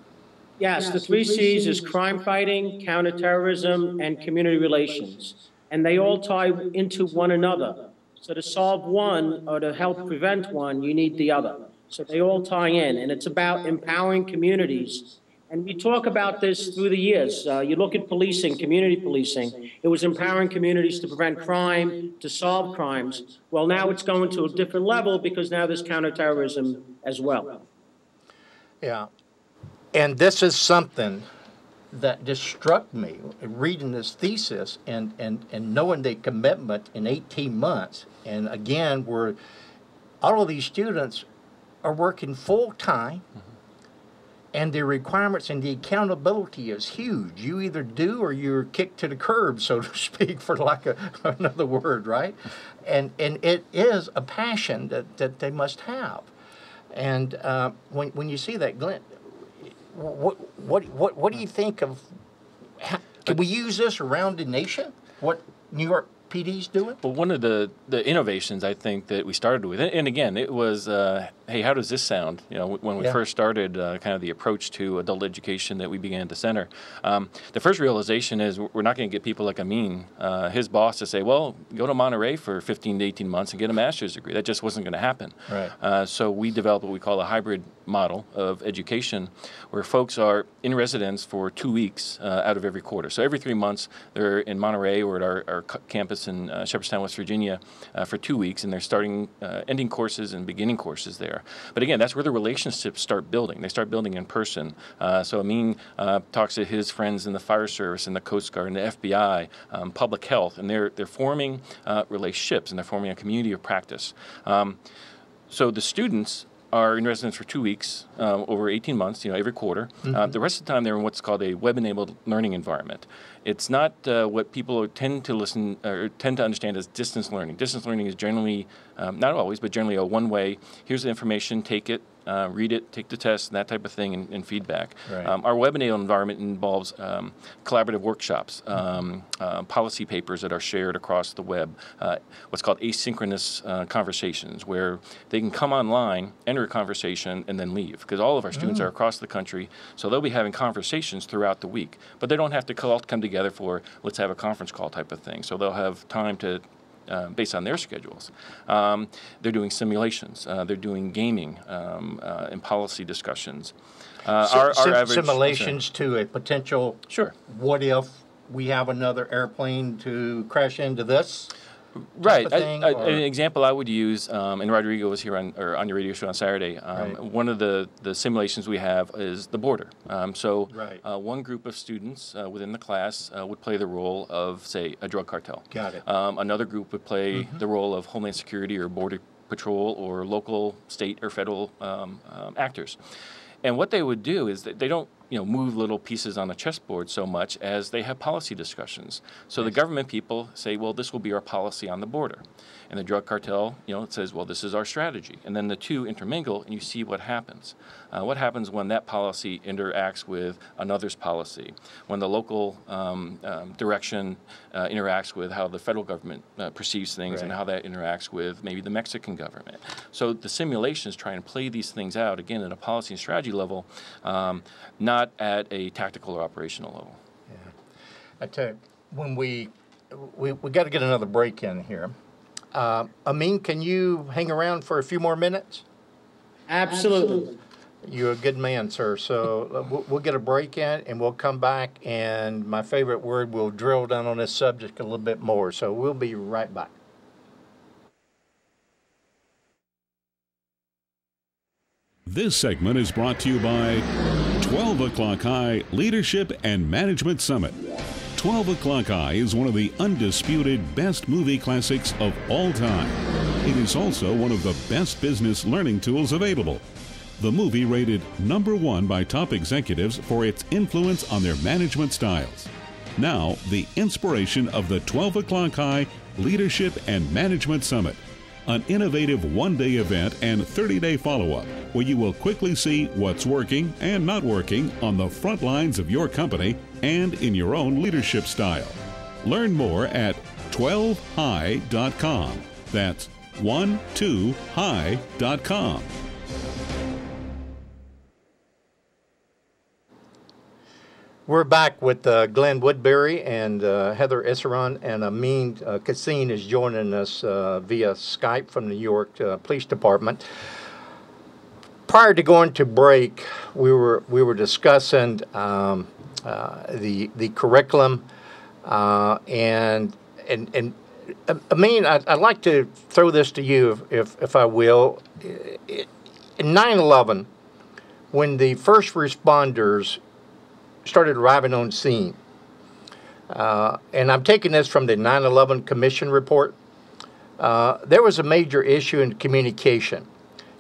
Yes, the 3 C's is crime fighting, counterterrorism, and community relations. And they all tie into one another. So to solve one or to help prevent one, you need the other. So they all tie in, and it's about empowering communities. And we talk about this through the years. You look at policing, community policing. It was empowering communities to prevent crime, to solve crimes. Well, now it's going to a different level because now there's counterterrorism as well. Yeah. And this is something that just struck me reading this thesis and knowing the commitment in 18 months. And again, where all of these students are working full time, and the requirements and the accountability is huge. You either do or you're kicked to the curb, so to speak, for lack of another word, right? And it is a passion that they must have. And when you see that, Glen, what do you think of? Can we use this around the nation? What New York PD's doing? Well, one of the innovations I think that we started with, and again, it was, hey, how does this sound? You know, when we first started kind of the approach to adult education that we began to center, the first realization is we're not going to get people like Amin, his boss, to say, well, go to Monterey for 15 to 18 months and get a master's degree. That just wasn't going to happen. Right. So we developed what we call a hybrid model of education where folks are in residence for 2 weeks out of every quarter. So every 3 months, they're in Monterey or at our campus in Shepherdstown, West Virginia for 2 weeks, and they're starting ending courses and beginning courses there. But again, that's where the relationships start building. They start building in person. So Amin talks to his friends in the fire service and the Coast Guard and the FBI, public health, and they're forming relationships, and they're forming a community of practice. So the students are in residence for 2 weeks over 18 months, every quarter. The rest of the time, they're in what's called a web-enabled learning environment. It's not what people tend to understand as distance learning. Distance learning is generally, not always, but generally a one-way. Here's the information, take it, read it, take the test, and that type of thing, and feedback. Right. Our web-enabled environment involves collaborative workshops, policy papers that are shared across the web, what's called asynchronous conversations, where they can come online, enter a conversation, and then leave. Because all of our students are across the country, so they'll be having conversations throughout the week. But they don't have to all come together for, let's have a conference call type of thing. So they'll have time to based on their schedules. They're doing simulations. They're doing gaming and policy discussions. Our average simulations to a potential, what if we have another airplane to crash into this? Right. An example I would use, and Rodrigo was here on your radio show on Saturday, one of the simulations we have is the border. One group of students within the class would play the role of, say, a drug cartel. Got it. Another group would play the role of Homeland Security or Border Patrol or local, state, or federal actors. And what they would do is that they don't move little pieces on a chessboard so much as they have policy discussions. So the government people say, well, this will be our policy on the border. And the drug cartel, it says, well, this is our strategy. And then the two intermingle, and you see what happens. What happens when that policy interacts with another's policy, when the local direction interacts with how the federal government perceives things, and how that interacts with maybe the Mexican government. So the simulations try and play these things out, again, at a policy and strategy level, not at a tactical or operational level. Yeah. I tell you, when we got to get another break in here. Amin, can you hang around for a few more minutes? Absolutely. You're a good man, sir. So we'll get a break in, and we'll come back, and my favorite word, we'll drill down on this subject a little bit more. So we'll be right back. This segment is brought to you by 12 O'Clock High Leadership and Management Summit. 12 O'Clock High is one of the undisputed best movie classics of all time. It is also one of the best business learning tools available. The movie rated #1 by top executives for its influence on their management styles. Now, the inspiration of the 12 O'Clock High Leadership and Management Summit, an innovative one-day event and 30-day follow-up where you will quickly see what's working and not working on the front lines of your company and in your own leadership style. Learn more at 12high.com. That's 12high.com. We're back with Glen Woodbury and Heather Issvoran, and Amin Kosseim is joining us via Skype from the New York Police Department. Prior to going to break, we were discussing the curriculum, and Amin, I'd like to throw this to you, if I will. In 9/11, when the first responders started arriving on scene, and I'm taking this from the 9/11 Commission report, there was a major issue in communication.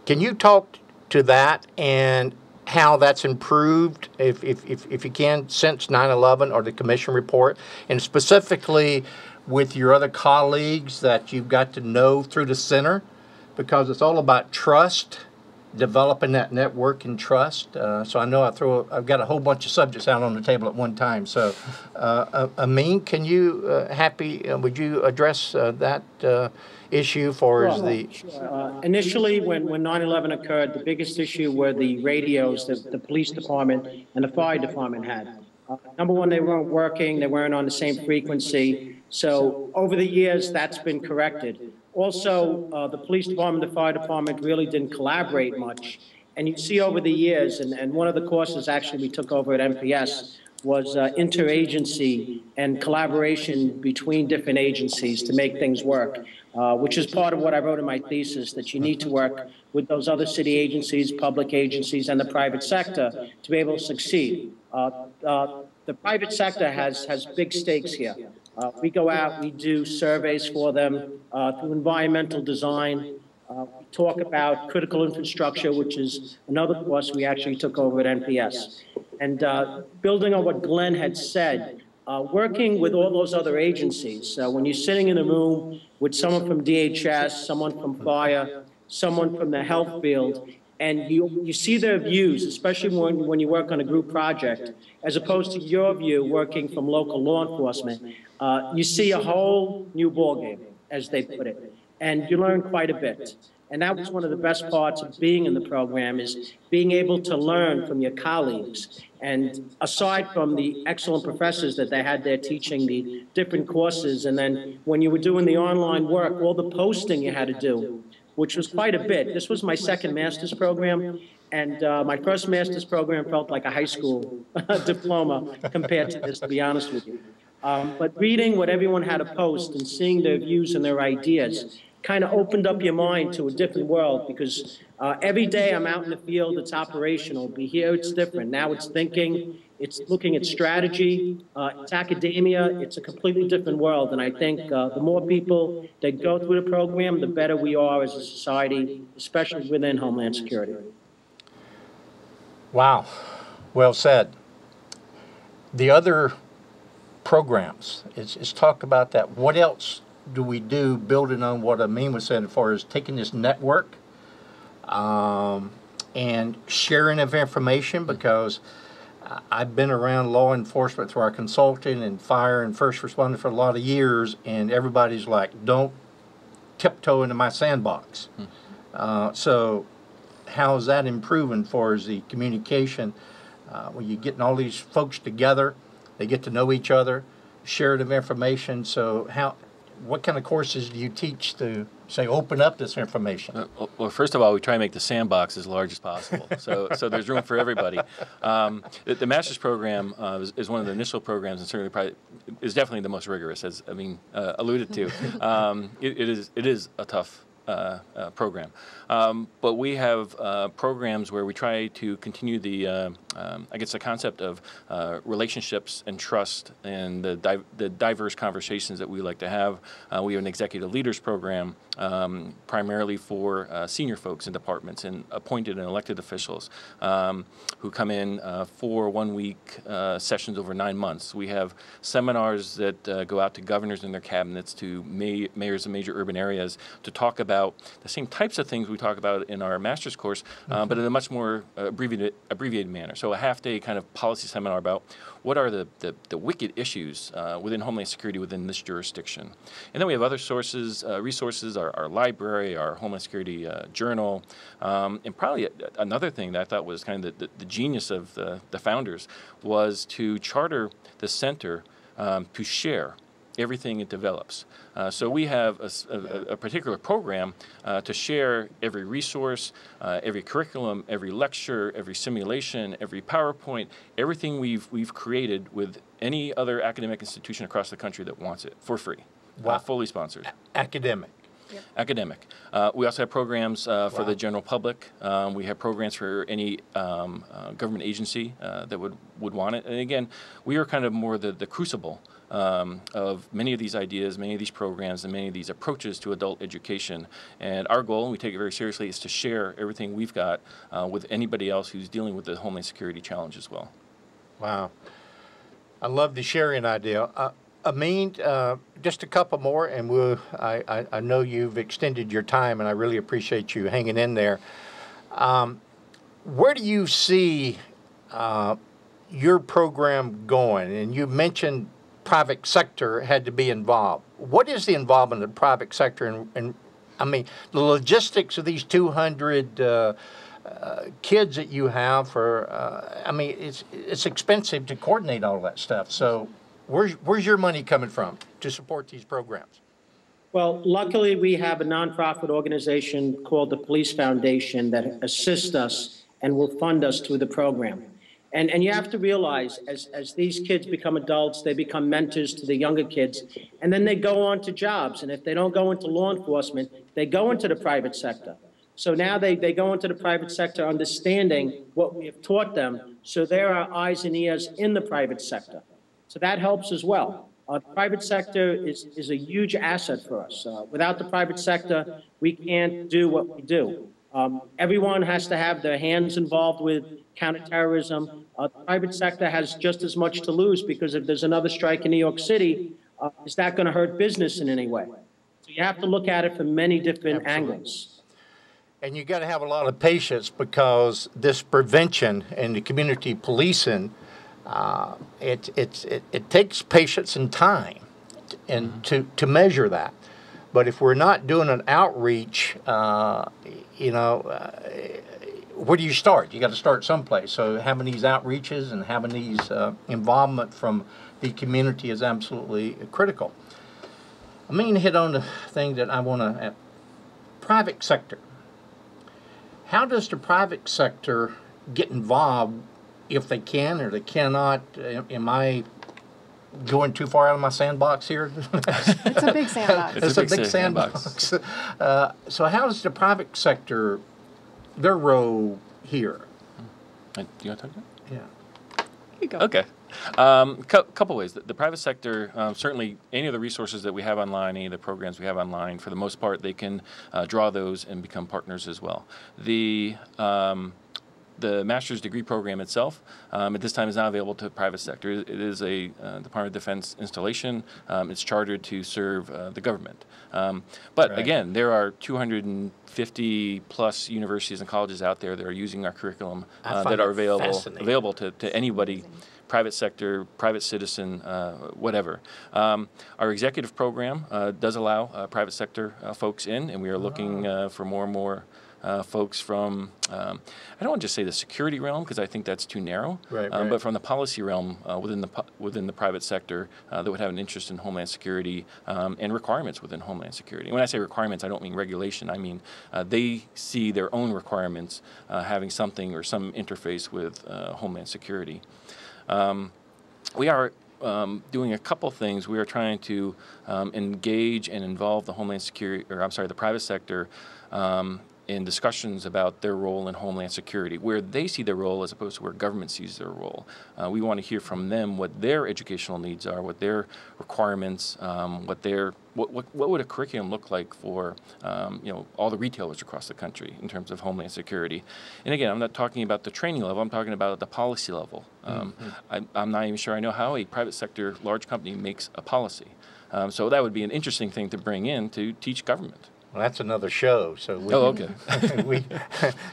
Can you talk to that and how that's improved, if you can, since 9/11 or the Commission report, and specifically with your other colleagues that you've got to know through the center, because it's all about trust, developing that network and trust. So I know I've got a whole bunch of subjects out on the table at one time. So Amin, can you would you address that issue for the... Initially, when 9/11 occurred, the biggest issue were the radios that the police department and the fire department had. Number one, they weren't working, they weren't on the same frequency. So over the years, that's been corrected. Also, the police department, the fire department really didn't collaborate much. And you see over the years, and one of the courses actually we took over at MPS was interagency and collaboration between different agencies to make things work, which is part of what I wrote in my thesis, that you need to work with those other city agencies, public agencies, and the private sector to be able to succeed. The private sector has big stakes here. We go out, we do surveys for them through environmental design. We talk about critical infrastructure, which is another course we actually took over at NPS. And building on what Glen had said, working with all those other agencies, when you're sitting in a room with someone from DHS, someone from fire, someone from the health field, and you see their views, especially when you work on a group project, as opposed to your view working from local law enforcement, you see a whole new ballgame, as they put it, and you learn quite a bit. And that was one of the best parts of being in the program, is being able to learn from your colleagues. And aside from the excellent professors that they had there teaching the different courses, and then when you were doing the online work, all the posting you had to do, which was quite a bit. This was my second master's program, and my first master's program felt like a high school diploma compared to this, to be honest with you. But reading what everyone had to post and seeing their views and their ideas kind of opened up your mind to a different world, because every day I'm out in the field, it's operational. But here it's different. Now it's thinking, it's looking at strategy, it's academia, it's a completely different world. And I think the more people that go through the program, the better we are as a society, especially within Homeland Security. Wow. Well said. the other programs. It's talk about that. What else do we do, building on what Amin was saying as far as taking this network and sharing of information? Because I've been around law enforcement through our consulting and fire and first responder for a lot of years, and everybody's like, don't tiptoe into my sandbox. So how is that improving for the communication when you're getting all these folks together, they get to know each other, share the information? So what kind of courses do you teach to, say, open up this information? Well, first of all, we try and make the sandbox as large as possible, so there's room for everybody. The master's program is one of the initial programs, and certainly probably is definitely the most rigorous, as Amin alluded to. It is a tough program. But we have programs where we try to continue the, I guess, the concept of relationships and trust and the diverse conversations that we like to have. We have an executive leaders program primarily for senior folks in departments and appointed and elected officials who come in for 1 week sessions over 9 months. We have seminars that go out to governors and their cabinets, to mayors of major urban areas, to talk about the same types of things we talk about in our master's course, but in a much more abbreviated manner. So a half-day kind of policy seminar about what are the wicked issues within Homeland Security within this jurisdiction. And then we have other sources, resources, our library, our Homeland Security journal, and probably another thing that I thought was kind of the genius of the founders was to charter the center to share everything it develops. So we have a particular program to share every resource, every curriculum, every lecture, every simulation, every PowerPoint, everything we've created with any other academic institution across the country that wants it for free, fully sponsored. Academic. Yep. Academic. We also have programs for the general public. We have programs for any government agency that would want it. And again, we are kind of more the crucible of many of these ideas, many of these programs, and many of these approaches to adult education. And our goal, and we take it very seriously, is to share everything we've got with anybody else who's dealing with the Homeland Security challenge as well. Wow. I love the sharing idea. Amin, just a couple more, and I know you've extended your time, and I really appreciate you hanging in there. Where do you see your program going? And you mentioned private sector had to be involved. What is the involvement of the private sector? And I mean, the logistics of these 200 kids that you have for, I mean, it's expensive to coordinate all that stuff. So where's your money coming from to support these programs? Well, luckily, we have a nonprofit organization called the Police Foundation that assists us and will fund us through the program. And you have to realize, as these kids become adults, they become mentors to the younger kids, and then they go on to jobs. And if they don't go into law enforcement, they go into the private sector. So now they go into the private sector understanding what we have taught them, so there are eyes and ears in the private sector. So that helps as well. The private sector is a huge asset for us. Without the private sector, we can't do what we do. Everyone has to have their hands involved with counterterrorism. The private sector has just as much to lose, because if there's another strike in New York City, is that going to hurt business in any way? So you have to look at it from many different angles. And you got to have a lot of patience, because this prevention and the community policing, it takes patience and time and to measure that. But if we're not doing an outreach, where do you start? You got to start someplace. So having these outreaches and having these involvement from the community is absolutely critical. I mean, hit on the thing that I want to, private sector. How does the private sector get involved, if they can or they cannot? Am I going too far out of my sandbox here? It's a big sandbox. It's a big sandbox. So how does the private sector, their role here? Do you want to talk about it? Yeah. You go. Okay. Couple ways. The private sector, certainly any of the resources that we have online, any of the programs we have online, for the most part, they can draw those and become partners as well. the master's degree program itself, at this time, is not available to the private sector. It is a Department of Defense installation. It's chartered to serve the government. But again, there are 250 plus universities and colleges out there that are using our curriculum that are available to anybody. Private sector, private citizen, whatever. Our executive program does allow private sector folks in, and we are looking for more and more folks from, I don't want to just say the security realm, because I think that's too narrow, but from the policy realm within the private sector that would have an interest in Homeland Security and requirements within Homeland Security. And when I say requirements, I don't mean regulation. I mean they see their own requirements having something or some interface with Homeland Security. We are doing a couple things. We are trying to engage and involve the Homeland Security, or I'm sorry, the private sector in discussions about their role in Homeland Security, where they see their role as opposed to where government sees their role. We want to hear from them what their educational needs are, what their requirements, what would a curriculum look like for all the retailers across the country in terms of Homeland Security. And again, I'm not talking about the training level, I'm talking about the policy level. I'm not even sure I know how a private sector large company makes a policy. So that would be an interesting thing to bring in to teach government. Well, that's another show. So okay.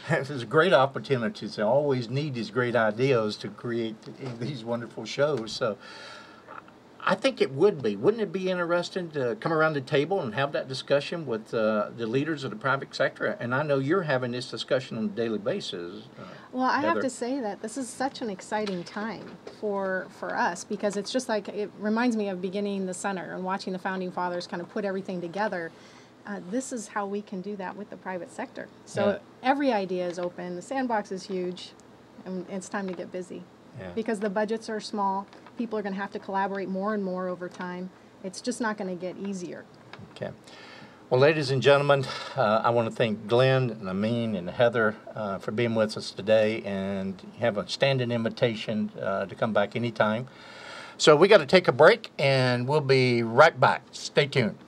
There's a great opportunities. They always need these great ideas to create these wonderful shows. So I think it would be. Wouldn't it be interesting to come around the table and have that discussion with the leaders of the private sector? And I know you're having this discussion on a daily basis. Well, I have to say that this is such an exciting time for us, because it's just like, it reminds me of beginning the center and watching the Founding Fathers kind of put everything together. This is how we can do that with the private sector. So every idea is open. The sandbox is huge, and it's time to get busy. Because the budgets are small. People are going to have to collaborate more and more over time. It's just not going to get easier. Okay. Well, ladies and gentlemen, I want to thank Glen and Amin and Heather for being with us today, and have a standing invitation to come back anytime. So we got to take a break, and we'll be right back. Stay tuned.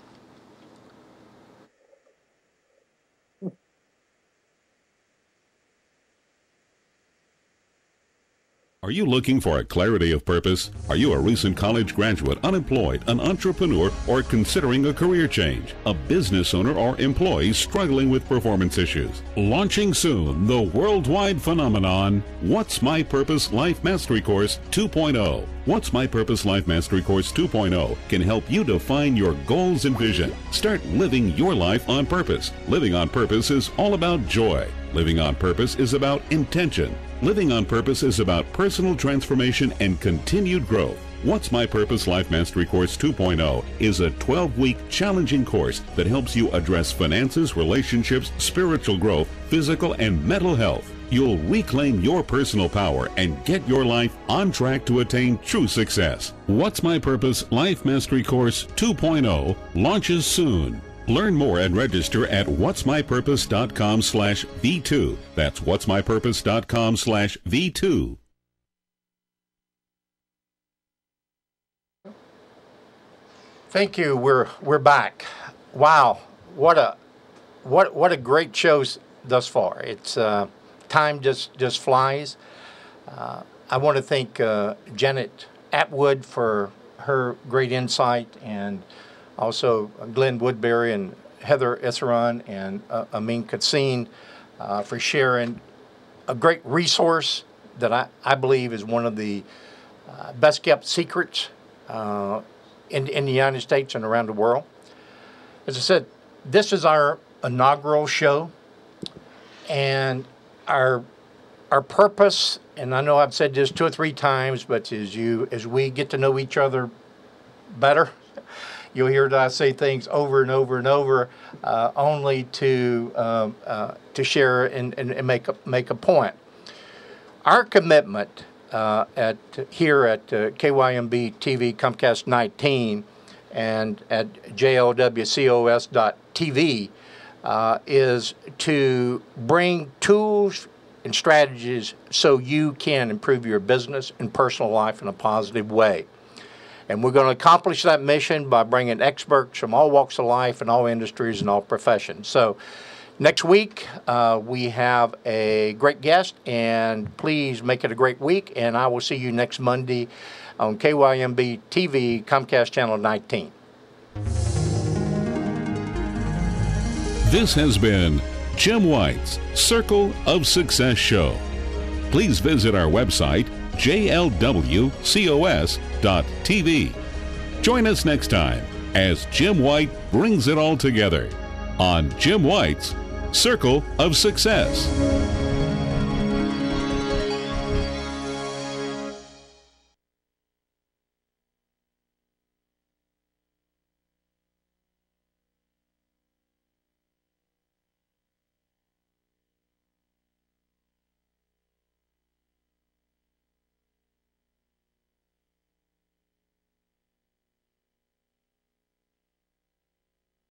Are you looking for a clarity of purpose? Are you a recent college graduate, unemployed, an entrepreneur, or considering a career change? A business owner or employee struggling with performance issues? Launching soon, the worldwide phenomenon, What's My Purpose Life Mastery Course 2.0. What's My Purpose Life Mastery Course 2.0 can help you define your goals and vision. Start living your life on purpose. Living on purpose is all about joy. Living on purpose is about intention. Living on purpose is about personal transformation and continued growth. What's My Purpose Life Mastery Course 2.0 is a 12-week challenging course that helps you address finances, relationships, spiritual growth, physical and mental health. You'll reclaim your personal power and get your life on track to attain true success. What's My Purpose Life Mastery Course 2.0 launches soon. Learn more and register at whatsmypurpose.com/V2. That's whatsmypurpose.com/V2. Thank you. We're back. Wow, what a great show thus far. It's time just flies. I want to thank Janet Attwood for her great insight, and also Glen Woodbury and Heather Issvoran and Amin Kosseim for sharing a great resource that I believe is one of the best kept secrets in the United States and around the world. As I said, this is our inaugural show, and our purpose, and I know I've said this 2 or 3 times, but as we get to know each other better, you'll hear that I say things over and over and over, only to share and make a point. Our commitment here at KYMB TV Comcast 19 and at JLWCOS.TV is to bring tools and strategies so you can improve your business and personal life in a positive way. And we're going to accomplish that mission by bringing experts from all walks of life and all industries and all professions. So Next week, we have a great guest, and please make it a great week, and I will see you next Monday on KYMB TV, Comcast Channel 19. This has been Jim White's Circle of Success Show. Please visit our website, jlwcos.tv. Join us next time as Jim White brings it all together on Jim White's Circle of Success.